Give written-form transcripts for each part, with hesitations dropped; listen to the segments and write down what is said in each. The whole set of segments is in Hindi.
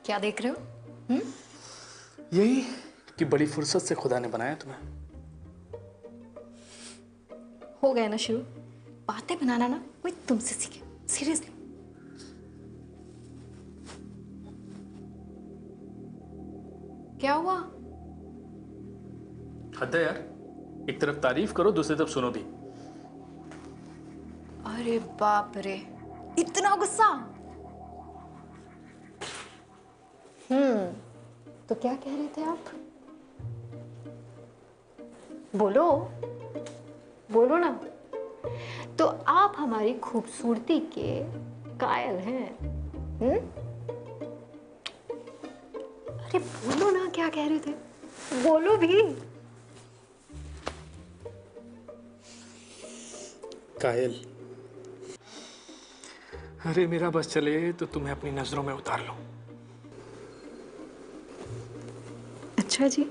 क्या देख रहे हो? यही कि बड़ी फुर्सत से खुदा ने बनाया तुम्हें। हो गया ना शुरू, बातें बनाना ना कोई तुमसे सीखे, सीरियसली। क्या हुआ? हद है यार, एक तरफ तारीफ करो दूसरी तरफ सुनो भी। अरे बाप रे, इतना गुस्सा। तो क्या कह रहे थे आप? बोलो बोलो ना। तो आप हमारी खूबसूरती के कायल हैं? अरे बोलो ना, क्या कह रहे थे? बोलो भी। कायल? अरे मेरा बस चले तो तुम्हें अपनी नजरों में उतार लो। अच्छा जी।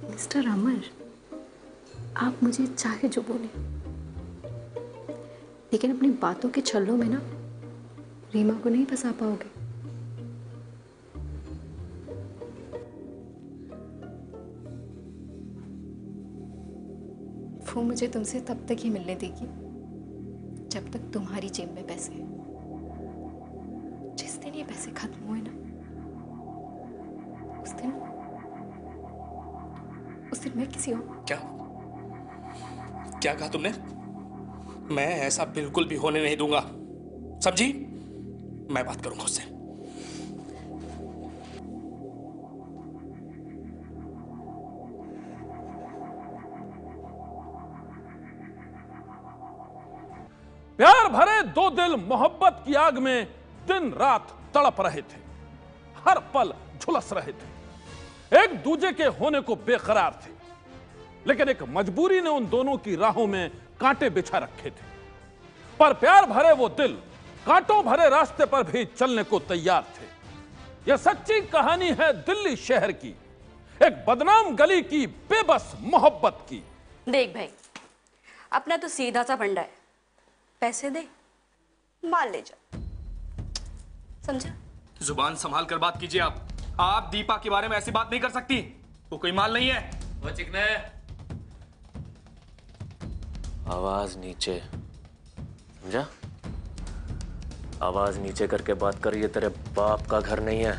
मिस्टर अमर, आप मुझे चाहे जो बोले, लेकिन अपनी बातों के छल्लों में ना रीमा को नहीं फंसा पाओगे। वो मुझे तुमसे तब तक ही मिलने देगी जब तक तुम्हारी जेब में पैसे हैं। जिस दिन ये पैसे खत्म हुए ना, उस दिन मैं किसी और। क्या क्या कहा तुमने? मैं ऐसा बिल्कुल भी होने नहीं दूंगा, समझी? मैं बात करूंगा उससे। प्यार भरे दो दिल मोहब्बत की आग में दिन रात तड़प रहे थे, हर पल झुलस रहे थे, एक दूजे के होने को बेकरार थे, लेकिन एक मजबूरी ने उन दोनों की राहों में कांटे बिछा रखे थे। पर प्यार भरे वो दिल कांटों भरे रास्ते पर भी चलने को तैयार थे। यह सच्ची कहानी है दिल्ली शहर की, एक बदनाम गली की बेबस मोहब्बत की। देख भाई, अपना तो सीधा सा फंडा है, पैसे दे माल ले जा, समझा? जुबान संभाल कर बात कीजिए। आप दीपा के बारे में ऐसी बात नहीं कर सकती। वो कोई माल नहीं है। वो चिकने, आवाज नीचे, समझा? आवाज नीचे करके बात कर। ये तेरे बाप का घर नहीं है,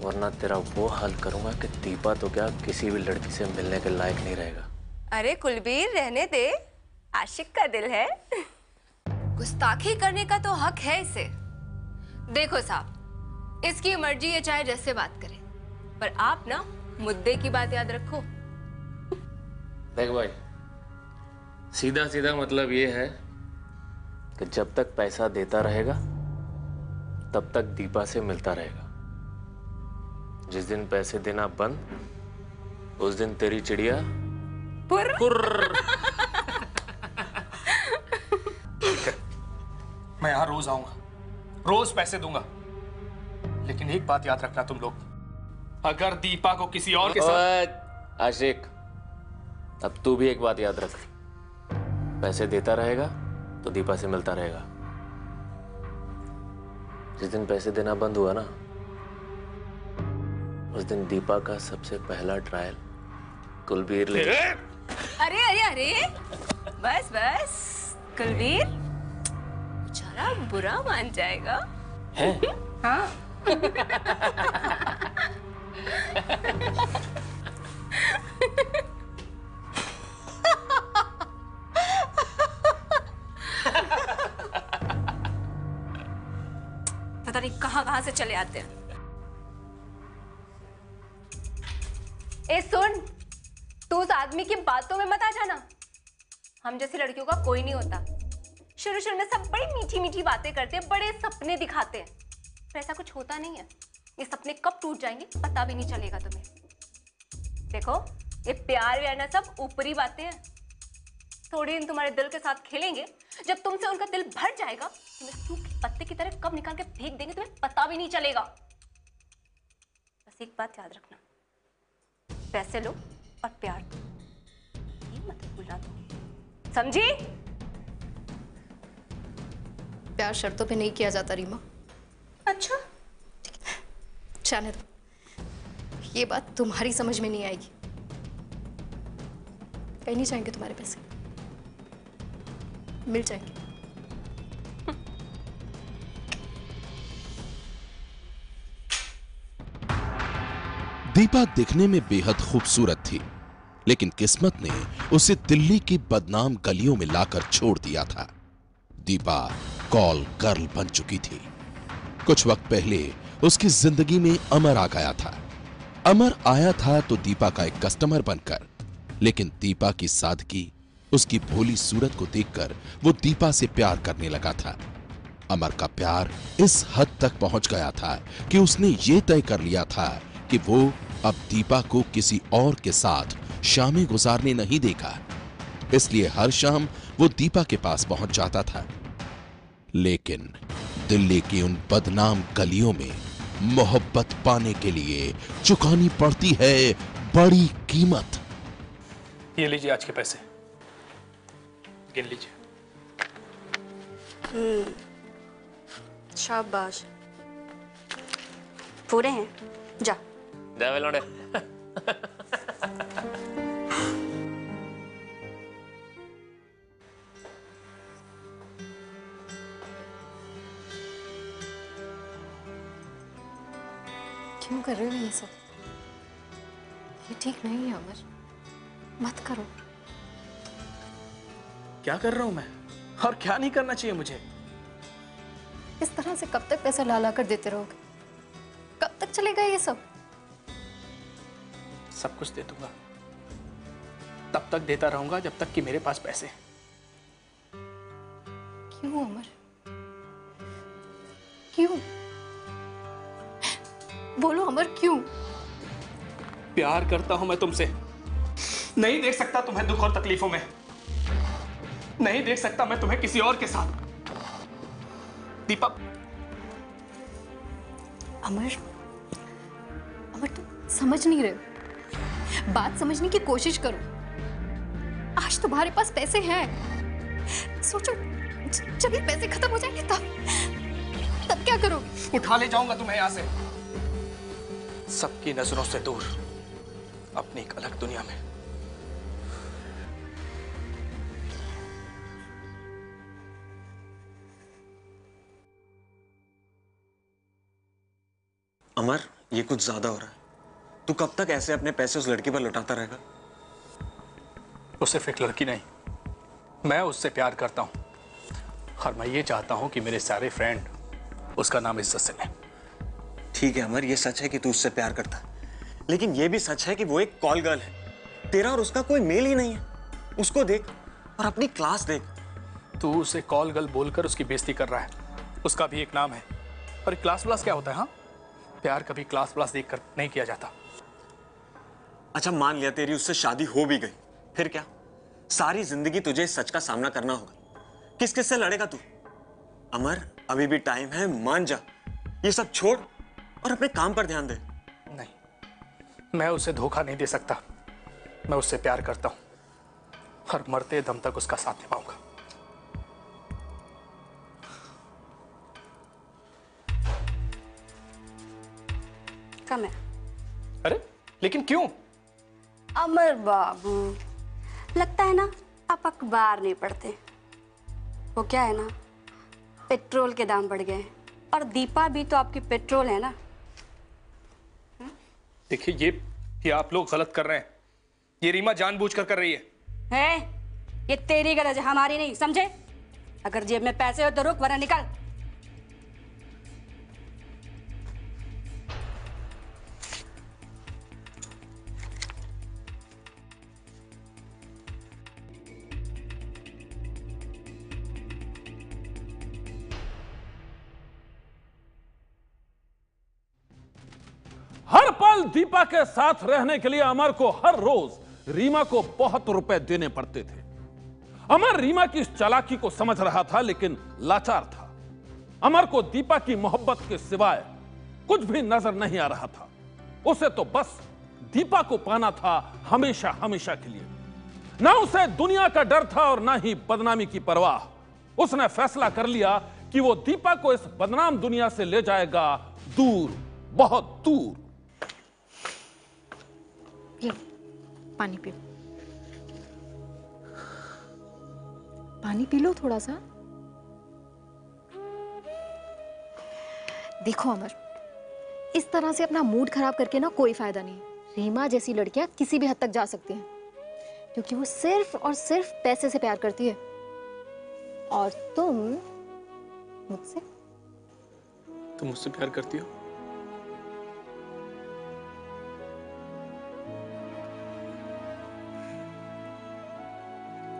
वरना तेरा वो हाल करूंगा कि दीपा तो क्या किसी भी लड़की से मिलने के लायक नहीं रहेगा। अरे कुलबीर, रहने दे, आशिक का दिल है। गुस्ताखी करने का तो हक है इसे। देखो साहब, इसकी मर्जी है चाहे जैसे बात करे, पर आप ना मुद्दे की बात याद रखो। देख भाई, सीधा सीधा मतलब ये है कि जब तक पैसा देता रहेगा तब तक दीपा से मिलता रहेगा। जिस दिन पैसे देना बंद, उस दिन तेरी चिड़िया पुर। मैं यहां रोज आऊंगा, रोज पैसे दूंगा, लेकिन एक बात याद रखना तुम लोग, अगर दीपा को किसी और के साथ। आशिक, अब तू भी एक बात याद रख, पैसे देता रहेगा तो दीपा से मिलता रहेगा। जिस दिन पैसे देना बंद हुआ ना, उस दिन दीपा का सबसे पहला ट्रायल कुलबीर ले। अरे अरे अरे, बस बस कुलबीर, बेचारा बुरा मान जाएगा। है? हाँ। पता नहीं कहां से चले आते हैं। ए सुन, तू उस आदमी की बातों में मत आ जाना। हम जैसी लड़कियों का कोई नहीं होता। शुरू शुरू में सब बड़ी मीठी मीठी बातें करते हैं, बड़े सपने दिखाते हैं, पर ऐसा कुछ होता नहीं है। ये सपने कब टूट जाएंगे पता भी नहीं चलेगा तुम्हें। देखो, ये प्यार व्यार ना सब ऊपरी बातें हैं। थोड़े दिन तुम्हारे दिल के साथ खेलेंगे, जब तुमसे उनका दिल भर जाएगा, तुम्हें सूखे पत्ते की तरह कब निकाल के फेंक देंगे तुम्हें पता भी नहीं चलेगा। बस एक बात याद रखना, पैसे लो और प्यार दो, ये मत भूलना तुम, समझी? प्यार शर्तों पे नहीं किया जाता रीमा। अच्छा, जाने दो, ये बात तुम्हारी समझ में नहीं आएगी। कहीं नहीं जाएंगे तुम्हारे पैसे, मिल जाएंगे। दीपा दिखने में बेहद खूबसूरत थी, लेकिन किस्मत ने उसे दिल्ली की बदनाम गलियों में लाकर छोड़ दिया था। दीपा कॉल गर्ल बन चुकी थी। कुछ वक्त पहले उसकी जिंदगी में अमर आ गया था। अमर आया था तो दीपा का एक कस्टमर बनकर, लेकिन दीपा की सादगी, उसकी भोली सूरत को देखकर वो दीपा से प्यार करने लगा था। अमर का प्यार इस हद तक पहुंच गया था कि उसने ये तय कर लिया था कि वो अब दीपा को किसी और के साथ शामें गुजारने नहीं देगा। इसलिए हर शाम वो दीपा के पास पहुंच जाता था। लेकिन दिल्ली की उन बदनाम गलियों में मोहब्बत पाने के लिए चुकानी पड़ती है बड़ी कीमत। ये लीजिए आज के पैसे, गिन लीजिए। शाबाश, पूरे हैं। जा जा वे लौंडे। क्यों कर रहे हो ये सब? ये ठीक नहीं है अमर, मत करो। क्या कर रहा हूं मैं और क्या नहीं करना चाहिए मुझे? इस तरह से कब तक पैसे ला ला कर देते रहोगे? कब तक चलेगा ये सब? सब कुछ दे दूंगा, तब तक देता रहूंगा जब तक कि मेरे पास पैसे। क्यों अमर, क्यों? बोलो अमर, क्यों? प्यार करता हूं मैं तुमसे, नहीं देख सकता तुम्हें दुख और तकलीफों में, नहीं देख सकता मैं तुम्हें किसी और के साथ। दीपा। अमर, अमर तुम समझ नहीं रहे हो। बात समझने की कोशिश करो। आज तुम्हारे पास पैसे हैं, सोचो जब ये पैसे खत्म हो जाएंगे तब क्या करोगे? उठा ले जाऊंगा तुम्हें यहां से, सबकी नजरों से दूर, अपनी एक अलग दुनिया में। अमर, ये कुछ ज्यादा हो रहा है। तू कब तक ऐसे अपने पैसे उस लड़की पर लौटाता रहेगा? वो सिर्फ एक लड़की नहीं, मैं उससे प्यार करता हूं और मैं ये चाहता हूं कि मेरे सारे फ्रेंड उसका नाम इज्जत से लें। ठीक है अमर, ये सच है कि तू उससे प्यार करता है, लेकिन ये भी सच है कि वो एक कॉल गर्ल है। तेरा और उसका कोई मेल ही नहीं है। उसको देख और अपनी क्लास देख। तू उसे कॉल गर्ल बोलकर उसकी बेइज्जती कर रहा है। उसका भी एक नाम है। और क्लास प्लस क्या होता है? हाँ, प्यार कभी क्लास प्लस देखकर नहीं किया जाता। अच्छा, मान लिया तेरी उससे शादी हो भी गई, फिर क्या? सारी जिंदगी तुझे इस सच का सामना करना होगा। किस किस से लड़ेगा तू? अमर, अभी भी टाइम है, मान जा। ये सब छोड़ और अपने काम पर ध्यान दे। नहीं, मैं उसे धोखा नहीं दे सकता। मैं उससे प्यार करता हूं और मरते दम तक उसका साथ निभाऊंगा। कम है। अरे लेकिन क्यों? अमर बाबू, लगता है ना आप अखबार नहीं पढ़ते। वो क्या है ना, पेट्रोल के दाम बढ़ गए हैं और दीपा भी तो आपकी पेट्रोल है ना। देखिए, ये आप लोग गलत कर रहे हैं। ये रीमा जानबूझकर कर रही है। ये तेरी गरज है, हमारी नहीं, समझे? अगर जेब में पैसे हो तो रुक, वरना निकल। हर पल दीपा के साथ रहने के लिए अमर को हर रोज रीमा को बहुत रुपए देने पड़ते थे। अमर रीमा की इस चालाकी को समझ रहा था, लेकिन लाचार था। अमर को दीपा की मोहब्बत के सिवाय कुछ भी नजर नहीं आ रहा था। उसे तो बस दीपा को पाना था, हमेशा हमेशा के लिए। ना उसे दुनिया का डर था और ना ही बदनामी की परवाह। उसने फैसला कर लिया कि वो दीपा को इस बदनाम दुनिया से ले जाएगा दूर, बहुत दूर। ये पानी पियो, पानी पी लो थोड़ा सा। देखो अमर, इस तरह से अपना मूड खराब करके ना कोई फायदा नहीं। रीमा जैसी लड़कियां किसी भी हद तक जा सकती हैं, क्योंकि वो सिर्फ और सिर्फ पैसे से प्यार करती है। और तुम मुझसे प्यार करती हो?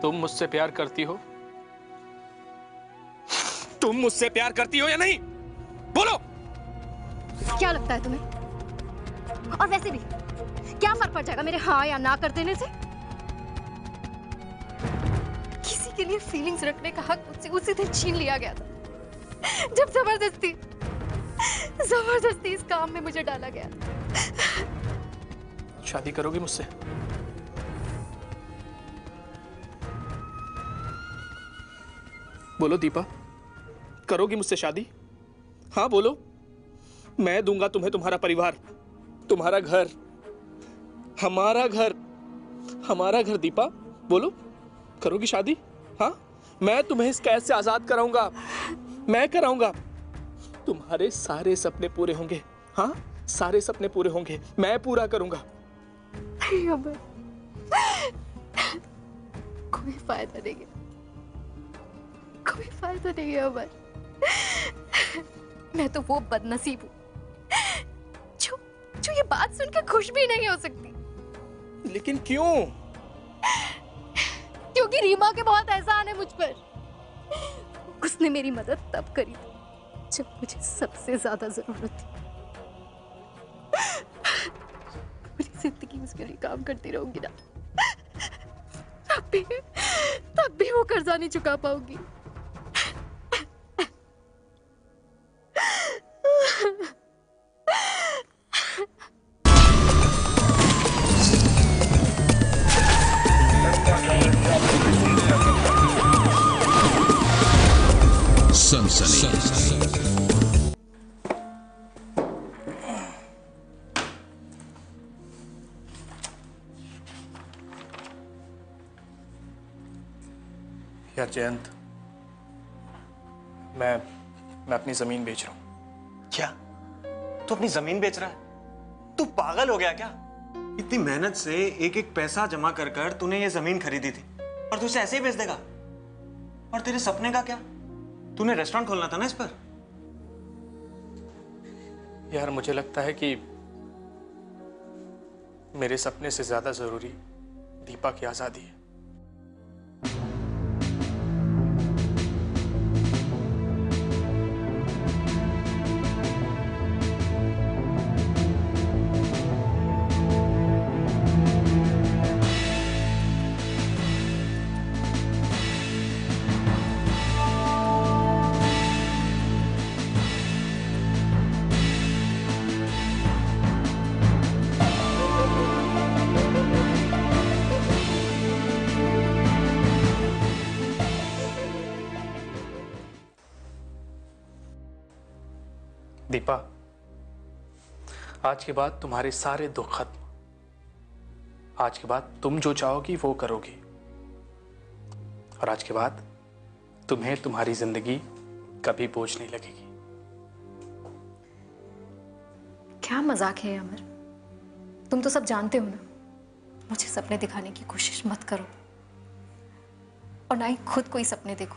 तुम मुझसे प्यार करती हो? तुम मुझसे प्यार करती हो या नहीं? बोलो। क्या लगता है तुम्हें? और वैसे भी क्या फर्क पड़ जाएगा मेरे हाँ या ना कर देने से? किसी के लिए फीलिंग्स रखने का हक मुझसे उसी दिन छीन लिया गया था, जब जबरदस्ती इस काम में मुझे डाला गया। शादी करोगी मुझसे? बोलो दीपा, करोगी मुझसे शादी? हाँ बोलो। मैं दूंगा तुम्हें तुम्हारा परिवार, तुम्हारा घर, हमारा घर दीपा। बोलो, करोगी शादी? हाँ, मैं तुम्हें इस कैद से आजाद कराऊंगा, मैं कराऊंगा। तुम्हारे सारे सपने पूरे होंगे। हाँ, सारे सपने पूरे होंगे, मैं पूरा करूंगा। कोई फायदा नहीं है, कोई फायदा नहीं है अमर। मैं तो वो बदनसीब हूँ जो ये बात सुनकर खुश भी नहीं हो सकती। लेकिन क्यों? क्योंकि रीमा के बहुत एहसान है मुझ पर। उसने मेरी मदद तब करी जब मुझे सबसे ज्यादा जरूरत थी। पूरी जिंदगी उसके लिए काम करती रहूंगी ना, तब भी वो कर्जा नहीं चुका पाऊंगी। यार जयंत, मैं अपनी जमीन बेच रहा हूं। क्या? तू अपनी जमीन बेच रहा है? तू पागल हो गया क्या? इतनी मेहनत से एक एक पैसा जमा कर कर तूने ये जमीन खरीदी थी, और तू इसे ऐसे ही बेच देगा? और तेरे सपने का क्या? तूने रेस्टोरेंट खोलना था ना इस पर। यार मुझे लगता है कि मेरे सपने से ज्यादा जरूरी दीपा की आजादी है। दीपा, आज के बाद तुम्हारे सारे दुख खत्म। आज के बाद तुम जो चाहोगी वो करोगी, और आज के बाद तुम्हें तुम्हारी जिंदगी कभी बोझ नहीं लगेगी। क्या मजाक है अमर? तुम तो सब जानते हो ना। मुझे सपने दिखाने की कोशिश मत करो, और ना ही खुद कोई सपने देखो।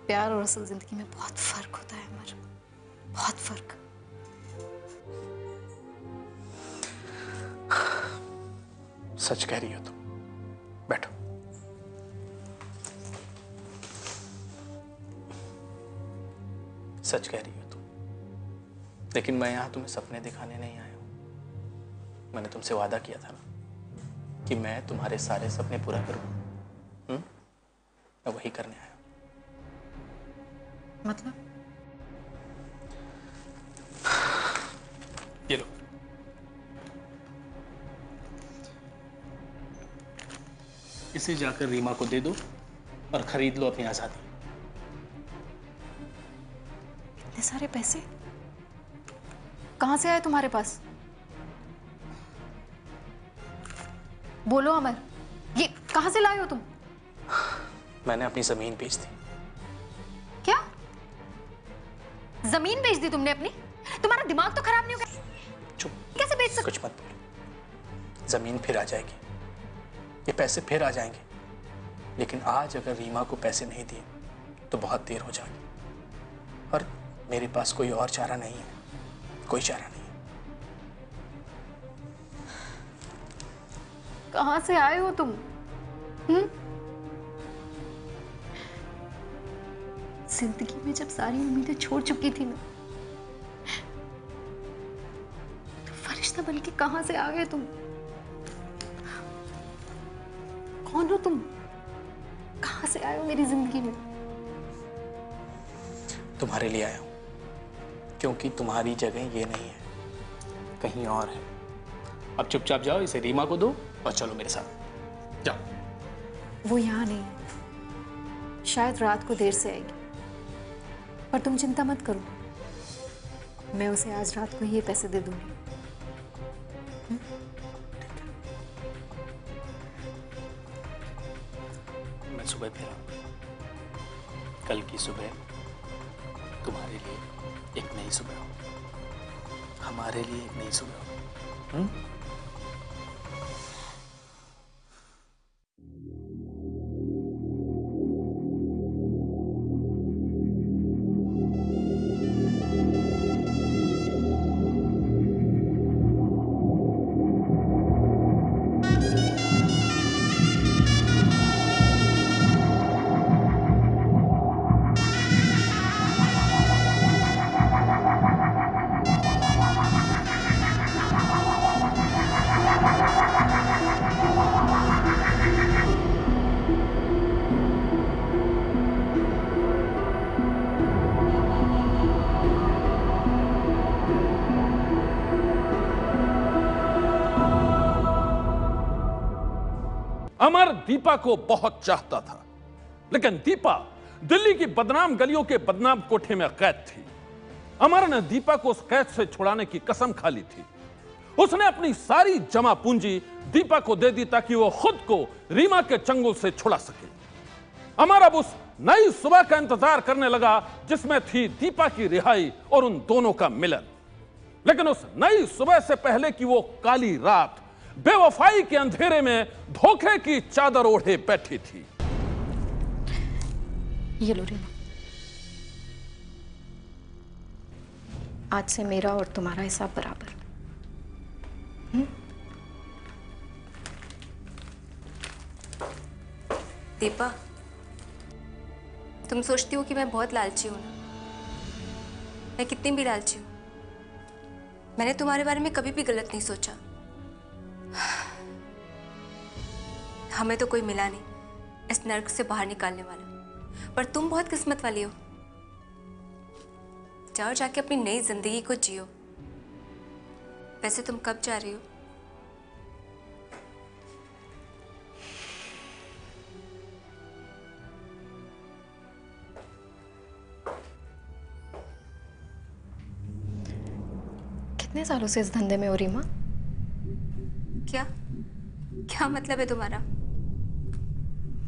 प्यार और असल जिंदगी में बहुत फर्क होता है अमर, बहुत फर्क। सच कह रही हो तुम। बैठो। सच कह रही हो तुम, लेकिन मैं यहां तुम्हें सपने दिखाने नहीं आया हूं। मैंने तुमसे वादा किया था ना कि मैं तुम्हारे सारे सपने पूरा करूंगा। मैं वही करने आया। मतलब? ये लो। इसे जाकर रीमा को दे दो, और खरीद लो अपनी आजादी। इतने सारे पैसे कहां से आए तुम्हारे पास? बोलो अमर, ये कहां से लाए हो तुम? मैंने अपनी जमीन बेच दी। क्या जमीन बेच दी तुमने अपनी? तुम्हारा दिमाग तो खराब नहीं हो गया? चुप, कैसे बेच सकते? कुछ मत बोलो। जमीन फिर आ जाएगी, ये पैसे फिर आ जाएंगे, लेकिन आज अगर रीमा को पैसे नहीं दिए तो बहुत देर हो जाएगी और मेरे पास कोई और चारा नहीं है, कोई चारा नहीं है। कहां से आए हो तुम? जिंदगी में जब सारी उम्मीदें छोड़ चुकी थी ना, तो फरिश्ता बन के कहां से आ गए तुम? कौन हो तुम? कहां से आए हो मेरी जिंदगी में? तुम्हारे लिए आया हूं, क्योंकि तुम्हारी जगह ये नहीं है, कहीं और है। अब चुपचाप जाओ, इसे रीमा को दो और चलो मेरे साथ। जाओ। वो यहाँ नहीं है, शायद रात को देर से आएगी, पर तुम चिंता मत करो, मैं उसे आज रात को ये पैसे दे दूंगी। मैं सुबह फिर आऊंगा। कल की सुबह तुम्हारे लिए एक नई सुबह हो, हमारे लिए एक नई सुबह हो। अमर दीपा को बहुत चाहता था, लेकिन दीपा दिल्ली की बदनाम गलियों के बदनाम कोठे में कैद थी। अमर ने दीपा को उस कैद से छुड़ाने की कसम खा ली थी। उसने अपनी सारी जमा पूंजी दीपा को दे दी ताकि वो खुद को रीमा के चंगुल से छुड़ा सके। अमर अब उस नई सुबह का इंतजार करने लगा जिसमें थी दीपा की रिहाई और उन दोनों का मिलन। लेकिन उस नई सुबह से पहले की वो काली रात बेवफाई के अंधेरे में धोखे की चादर ओढ़े बैठी थी। ये लो रीमा, आज से मेरा और तुम्हारा हिसाब बराबर। दीपा, तुम सोचती हो कि मैं बहुत लालची हूं ना? मैं कितनी भी लालची हूं, मैंने तुम्हारे बारे में कभी भी गलत नहीं सोचा। हमें तो कोई मिला नहीं इस नर्क से बाहर निकालने वाला, पर तुम बहुत किस्मत वाली हो। जाओ जाके अपनी नई जिंदगी को जियो। वैसे तुम कब जा रही हो? कितने सालों से इस धंधे में हो रीमा? क्या क्या मतलब है तुम्हारा?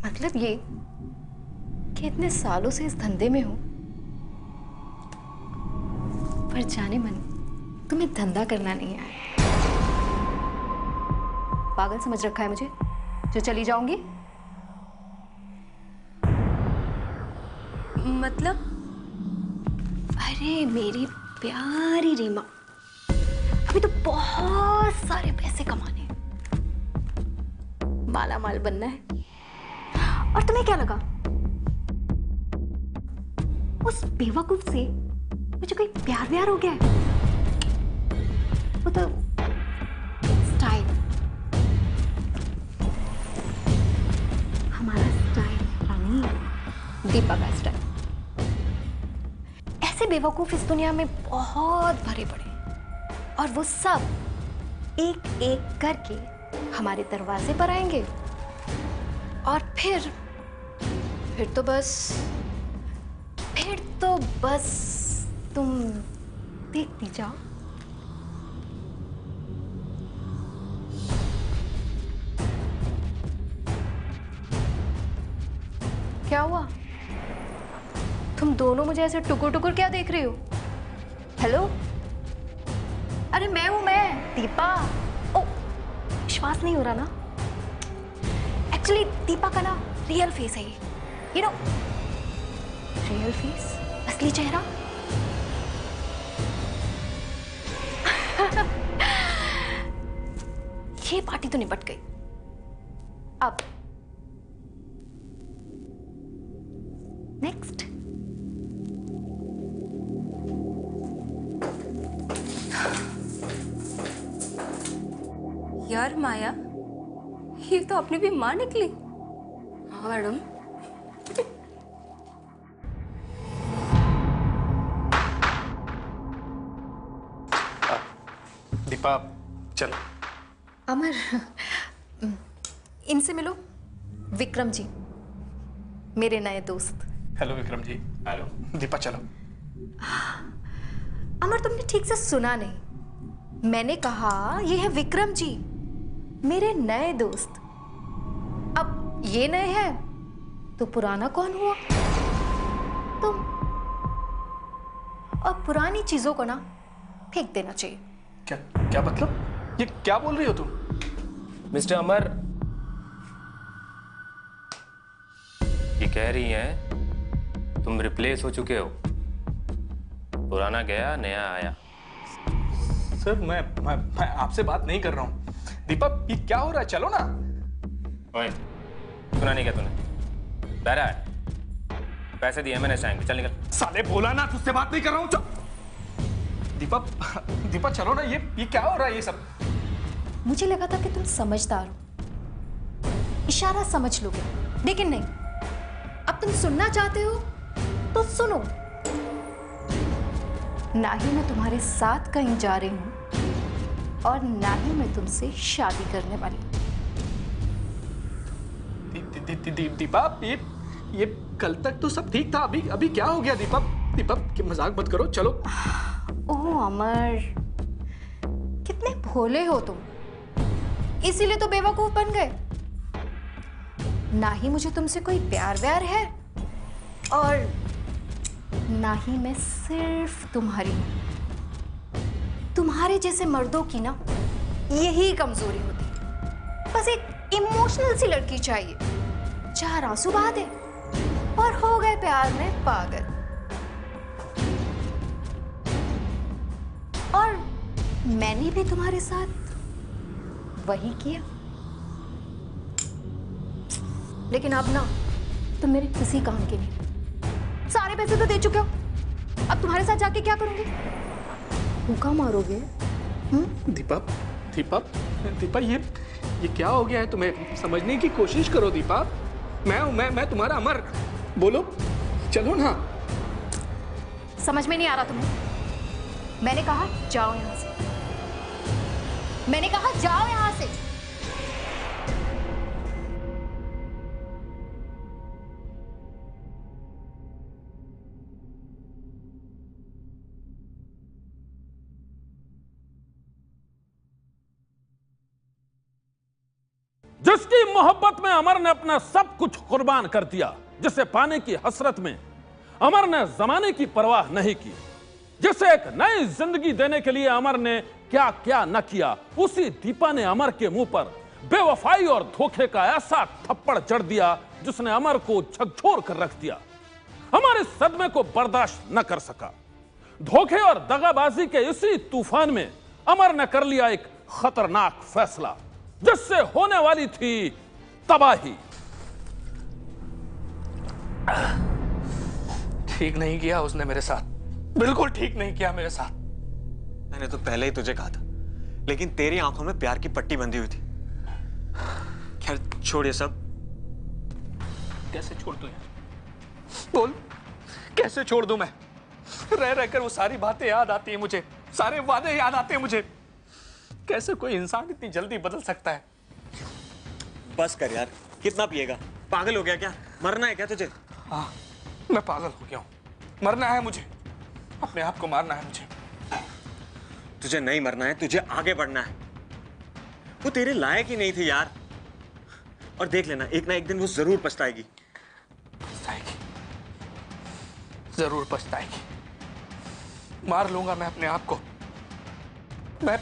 मतलब ये कि इतने सालों से इस धंधे में हो, पर जाने मन तुम्हें धंधा करना नहीं आया। पागल समझ रखा है मुझे जो चली जाऊंगी? मतलब? अरे मेरी प्यारी रीमा, अभी तो बहुत सारे पैसे कमाने हैं, माला माल बनना है। और तुम्हें क्या लगा उस बेवकूफ से मुझे कोई प्यार व्यार हो गया है? वो तो स्टाइल, हमारा स्टाइल नहीं, दीपा का स्टाइल। ऐसे बेवकूफ इस दुनिया में बहुत भरे पड़े हैं, और वो सब एक एक करके हमारे दरवाजे पर आएंगे और फिर फिर तो बस तुम देखती जाओ। क्या हुआ? तुम दोनों मुझे ऐसे टुकुर टुकुर क्या देख रही हो? हेलो? अरे मैं हूं, मैं दीपा। ओ, विश्वास नहीं हो रहा ना? एक्चुअली दीपा का ना रियल फेस है ये, यू नो, रियल फेस, असली चेहरा। ये पार्टी तो निपट गई। अब नेक्स्ट। यार माया, ये तो अपनी भी माँ निकली। हाँ मैडम। दीपा चलो। अमर, इनसे मिलो, विक्रम जी, मेरे नए दोस्त। हेलो विक्रम जी। हेलो दीपा चलो। अमर, तुमने ठीक से सुना नहीं। मैंने कहा ये है विक्रम जी, मेरे नए दोस्त। अब ये नए हैं तो पुराना कौन हुआ? तुम। और पुरानी चीजों को ना फेंक देना चाहिए। क्या क्या मतलब? ये क्या बोल रही हो तुम? मिस्टर अमर, ये कह रही हैं तुम रिप्लेस हो चुके हो। पुराना गया, नया आया। सर मैं आपसे बात नहीं कर रहा हूँ। दीपा ये क्या हो रहा है? चलो ना। ओए, सुना नहीं क्या तूने? बहरा है? पैसे दिए मैंने टाइम पे, चल निकल। साले बोला ना तुझसे बात नहीं कर रहा हूँ। दीपा चलो ना। ये क्या हो रहा है ये सब? मुझे लगा था कि तुम समझदार हो, इशारा समझ लोगे, लेकिन नहीं। अब तुम सुनना चाहते हो तो सुनो। ना ही मैं तुम्हारे साथ कहीं जा रही हूं और ना ही मैं तुमसे शादी करने वाली हूं। दीपा ये कल तक तो सब ठीक था, अभी क्या हो गया? दीपा दीपा मजाक मत करो, चलो। ओह अमर, कितने भोले हो तुम, इसीलिए तो बेवकूफ बन गए। ना ही मुझे तुमसे कोई प्यार व्यार है और ना ही मैं सिर्फ तुम्हारी हूं। तुम्हारे जैसे मर्दों की ना यही कमजोरी होती है। बस एक इमोशनल सी लड़की चाहिए, 4 आंसू बहा दे और हो गए प्यार में पागल। और मैंने भी तुम्हारे साथ वही किया, लेकिन अब ना तुम मेरे किसी काम के नहीं। सारे पैसे तो दे चुके हो, अब तुम्हारे साथ जाके क्या करोगे? भूखा मारोगे? दीपा दीपा दीपा ये क्या हो गया है तुम्हें? समझने की कोशिश करो दीपा। मैं तुम्हारा अमर। बोलो, चलो ना। समझ में नहीं आ रहा तुम्हें? मैंने कहा जाओ यहां से, मैंने कहा जाओ यहां से। जिसकी मोहब्बत में अमर ने अपना सब कुछ कुर्बान कर दिया, जिसे पाने की हसरत में अमर ने जमाने की परवाह नहीं की, जिसे एक नई जिंदगी देने के लिए अमर ने क्या क्या न किया, उसी दीपा ने अमर के मुंह पर बेवफाई और धोखे का ऐसा थप्पड़ जड़ दिया जिसने अमर को झकझोर कर रख दिया। अमर इस सदमे को बर्दाश्त न कर सका। धोखे और दगाबाजी के इसी तूफान में अमर ने कर लिया एक खतरनाक फैसला, जिससे होने वाली थी तबाही। ठीक नहीं किया उसने मेरे साथ, बिल्कुल ठीक नहीं किया मेरे साथ। मैंने तो पहले ही तुझे कहा था, लेकिन तेरी आंखों में प्यार की पट्टी बंधी हुई थी। खैर छोड़ ये सब। कैसे छोड़ दूं यार? बोल, कैसे छोड़ दूं मैं? रह रहकर वो सारी बातें याद आती है मुझे, सारे वादे याद आते हैं मुझे। कैसे कोई इंसान इतनी जल्दी बदल सकता है? बस कर यार, कितना पिएगा? पागल हो गया क्या? मरना है क्या तुझे? हाँ, मैं पागल हो गया हूँ। मरना है मुझे, अपने आप को मारना है मुझे। तुझे नहीं मरना है, तुझे आगे बढ़ना है। वो तेरे लायक ही नहीं थी यार। और देख लेना, एक ना एक दिन वो जरूर पछताएगी। पछताएगी, जरूर पछताएगी। मार लूंगा मैं अपने आप को। मैं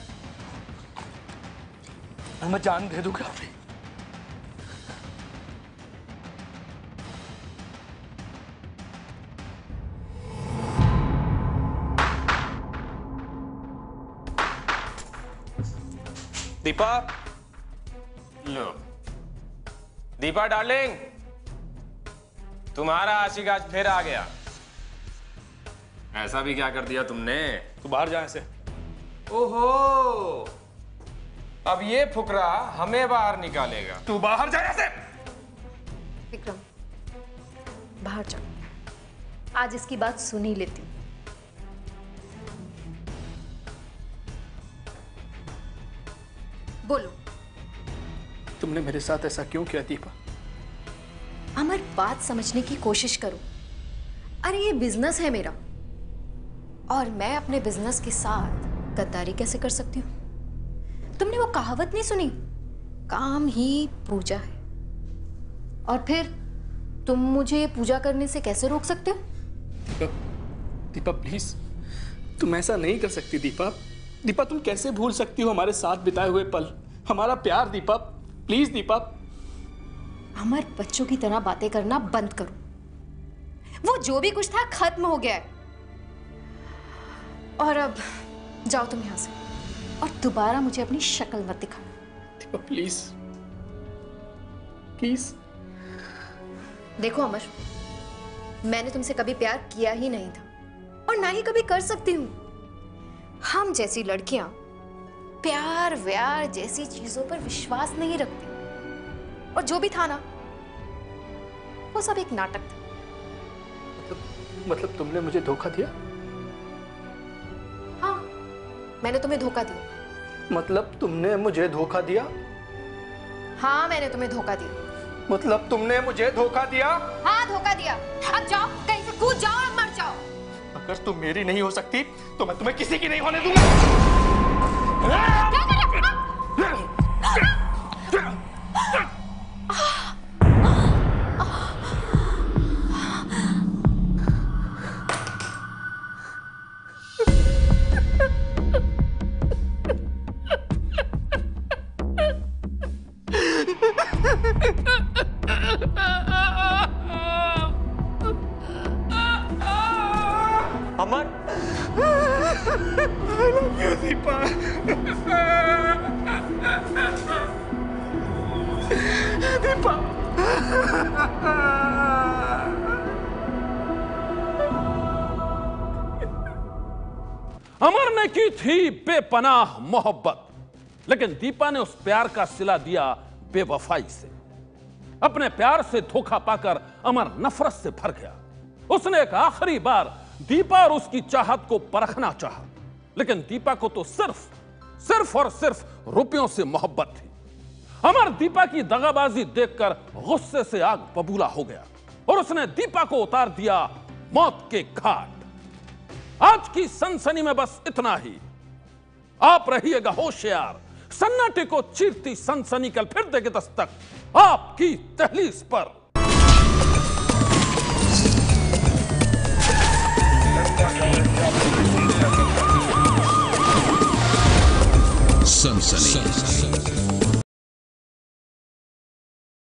जान दे दूंगा अपनी। दीपा, लो दीपा डार्लिंग, तुम्हारा आशिक आज फिर आ गया। ऐसा भी क्या कर दिया तुमने? तू बाहर जा ऐसे। ओहो, अब ये फुकरा हमें बाहर निकालेगा। तू बाहर जा ऐसे। विक्रम, बाहर जाओ। आज इसकी बात सुन ही लेती हूँ। बोलो, तुमने मेरे साथ ऐसा क्यों किया दीपा? अमर, बात समझने की कोशिश करो। अरे ये बिजनेस है मेरा, और मैं अपने बिजनेस के साथ गद्दारी कैसे कर सकती हूँ? तुमने वो कहावत नहीं सुनी, काम ही पूजा है। और फिर तुम मुझे पूजा करने से कैसे रोक सकते हो? दीपा प्लीज, तुम ऐसा नहीं कर सकती दीपा। दीपा, तुम कैसे भूल सकती हो हमारे साथ बिताए हुए पल, हमारा प्यार? दीपा प्लीज। दीपा, अमर, बच्चों की तरह बातें करना बंद करो। वो जो भी कुछ था खत्म हो गया है। और अब जाओ तुम यहां से, और दोबारा मुझे अपनी शक्ल मत दिखाना। Deepa please, please. देखो अमर, मैंने तुमसे कभी प्यार किया ही नहीं था, और ना ही कभी कर सकती हूँ। हम जैसी लड़कियां प्यार व्यार जैसी चीजों पर विश्वास नहीं रखती, और जो भी था ना, वो सब एक नाटक था। मतलब तुमने मुझे धोखा दिया? हाँ, मैंने तुम्हें धोखा दिया। मतलब तुमने मुझे धोखा दिया? हाँ, मैंने तुम्हें धोखा दिया। मतलब तुमने मुझे धोखा दिया? हाँ, धोखा दिया। अब जाओ, कहीं से कूद जाओ और मर जाओ। अगर तुम मेरी नहीं हो सकती तो मैं तुम्हें किसी की नहीं होने दूंगा। क्या कर रहे हो? अमर, I love you, Deepa. Deepa. अमर ने की थी बेपनाह मोहब्बत, लेकिन दीपा ने उस प्यार का सिला दिया बेवफाई से। अपने प्यार से धोखा पाकर अमर नफरत से भर गया। उसने एक आखिरी बार दीपा और उसकी चाहत को परखना चाहा, लेकिन दीपा को तो सिर्फ और सिर्फ रुपयों से मोहब्बत थी। अमर दीपा की दगाबाजी देखकर गुस्से से आग बबूला हो गया, और उसने दीपा को उतार दिया मौत के घाट। आज की सनसनी में बस इतना ही। आप रहिएगा होशियार, सन्नाटे को चीरती सनसनी कल फिर देगी दस्तक आपकी दहलीज पर।